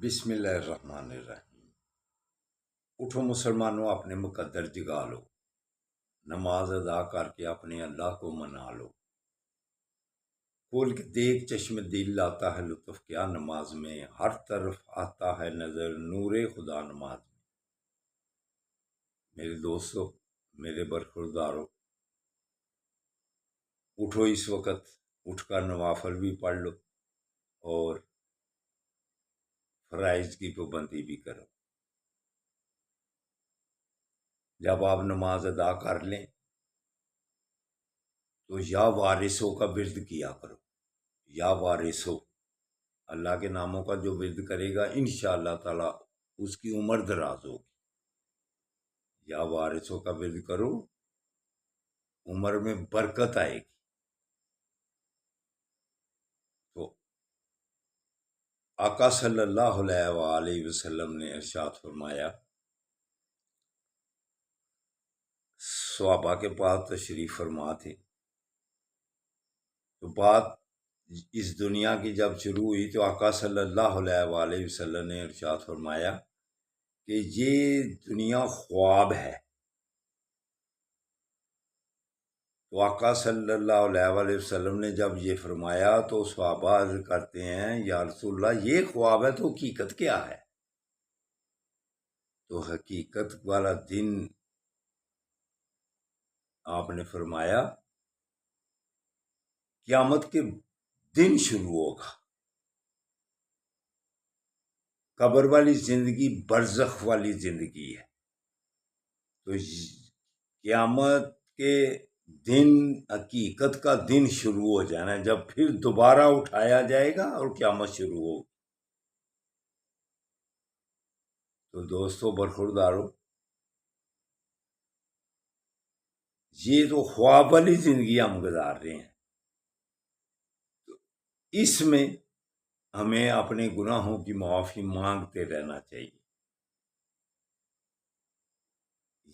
بسم اللہ الرحمن الرحیم۔ اٹھو مسلمانوں، اپنے مقدر جگا لو، نماز ادا کر کے اپنے اللہ کو منا لو۔ کھول کے دیکھ چشم دل لاتا ہے لطف کیا نماز میں، ہر طرف آتا ہے نظر نور خدا نماز میں۔ میرے دوستو، میرے برخوردارو، اٹھو اس وقت، اٹھ کر نوافل بھی پڑھ لو اور فرائض کی پابندی بھی کرو۔ جب آپ نماز ادا کر لیں تو یا وارثوں کا ورد کیا کرو، یا وارثوں، اللہ کے ناموں کا جو ورد کرے گا انشاءاللہ تعالی اس کی عمر دراز ہوگی۔ یا وارثوں کا ورد کرو، عمر میں برکت آئے گی۔ تو آقا صلی اللہ علیہ وآلہ وسلم نے ارشاد فرمایا، صحابہ کے پاس تشریف فرما تھے، تو بات اس دنیا کی جب شروع ہوئی تو آقا صلی اللہ علیہ وآلہ وسلم نے ارشاد فرمایا کہ یہ دنیا خواب ہے۔ تو آقا صلی اللہ علیہ وآلہ وسلم نے جب یہ فرمایا تو صحابہ عرض کرتے ہیں، یا رسول اللہ یہ خواب ہے تو حقیقت کیا ہے؟ تو حقیقت والا دن آپ نے فرمایا قیامت کے دن شروع ہوگا۔ قبر والی زندگی برزخ والی زندگی ہے، تو قیامت کے دن حقیقت کا دن شروع ہو جانا ہے، جب پھر دوبارہ اٹھایا جائے گا اور قیامت شروع ہوگی۔ تو دوستو برخوردارو، یہ تو خواب والی زندگی ہم گزار رہے ہیں، تو اس میں ہمیں اپنے گناہوں کی معافی مانگتے رہنا چاہیے۔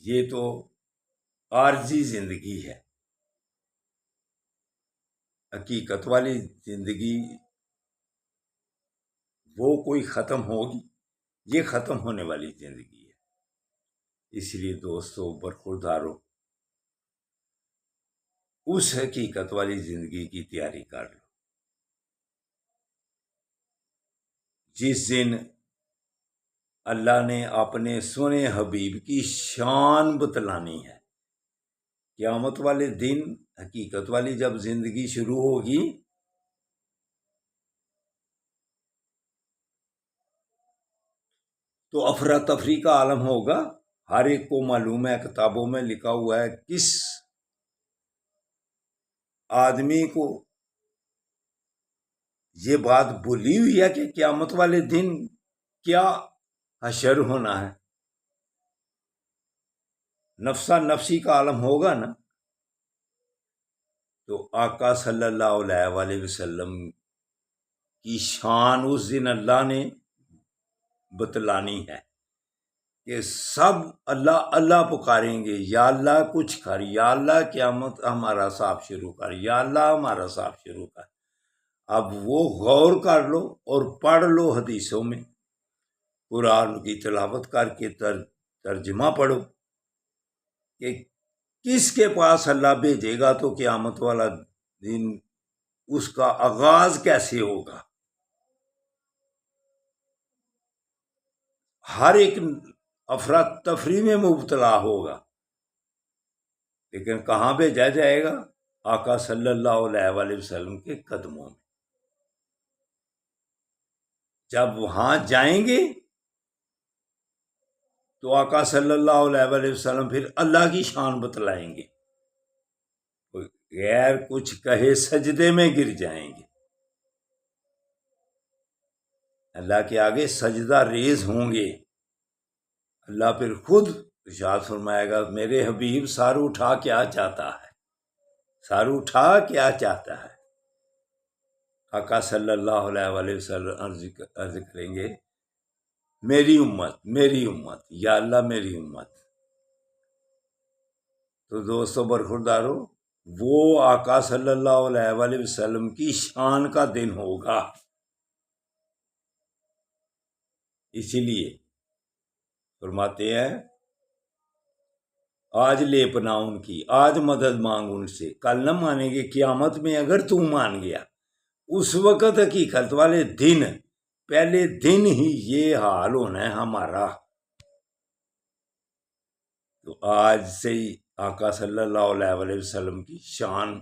یہ تو عارضی زندگی ہے، حقیقت والی زندگی وہ کوئی ختم ہوگی، یہ ختم ہونے والی زندگی ہے۔ اس لیے دوستو برخوردارو، اس حقیقت والی زندگی کی تیاری کر لو جس دن اللہ نے اپنے سونے حبیب کی شان بتلانی ہے۔ قیامت والے دن حقیقت والی جب زندگی شروع ہوگی تو افراتفری کا عالم ہوگا۔ ہر ایک کو معلوم ہے، کتابوں میں لکھا ہوا ہے کس آدمی کو یہ بات بھولی ہوئی ہے کہ قیامت والے دن کیا حشر ہونا ہے۔ نفسا نفسی کا عالم ہوگا نا، تو آقا صلی اللہ علیہ وآلہ وسلم کی شان اس دن اللہ نے بتلانی ہے کہ سب اللہ اللہ پکاریں گے، یا اللہ کچھ کر، یا اللہ قیامت ہمارا صاف شروع کر، یا اللہ ہمارا صاف شروع کر۔ اب وہ غور کر لو اور پڑھ لو، حدیثوں میں قرآن کی تلاوت کر کے ترجمہ پڑھو کہ کس کے پاس اللہ بھیجے گا تو قیامت والا دن اس کا آغاز کیسے ہوگا۔ ہر ایک افراتفری میں مبتلا ہوگا، لیکن کہاں بھیجا جائے گا؟ آقا صلی اللہ علیہ وآلہ وسلم کے قدموں میں۔ جب وہاں جائیں گے تو آقا صلی اللہ علیہ وآلہ وسلم پھر اللہ کی شان بتلائیں گے، غیر کچھ کہے سجدے میں گر جائیں گے، اللہ کے آگے سجدہ ریز ہوں گے۔ اللہ پھر خود ارشاد فرمائے گا، میرے حبیب سر اٹھا کیا چاہتا ہے، سر اٹھا کیا چاہتا ہے۔ آقا صلی اللہ علیہ وآلہ وسلم عرض کریں گے، میری امت، میری امت، یا اللہ میری امت۔ تو دوستو برخوردارو، وہ آقا صلی اللہ علیہ وآلہ وسلم کی شان کا دن ہوگا۔ اسی لیے فرماتے ہیں آج لے پناہ ان کی، آج مدد مانگ ان سے، کل نہ مانیں گے، قیامت میں اگر تو مان گیا اس وقت حقیقت والے دن، پہلے دن ہی یہ حال ہونا ہے ہمارا۔ تو آج سے ہی آقا صلی اللہ علیہ وسلم کی شان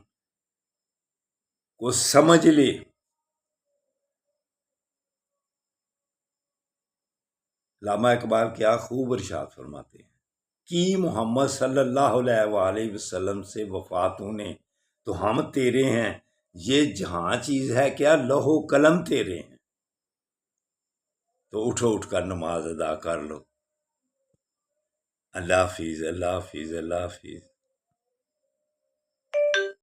کو سمجھ لے۔ علامہ اقبال کیا خوب ارشاد فرماتے ہیں کہ محمد صلی اللہ علیہ وسلم سے وفات ہونے تو ہم تیرے ہیں، یہ جہاں چیز ہے کیا لوح و قلم تیرے ہیں۔ تو اٹھ کر نماز ادا کر لو۔ اللہ حافظ، اللہ حافظ، اللہ حافظ۔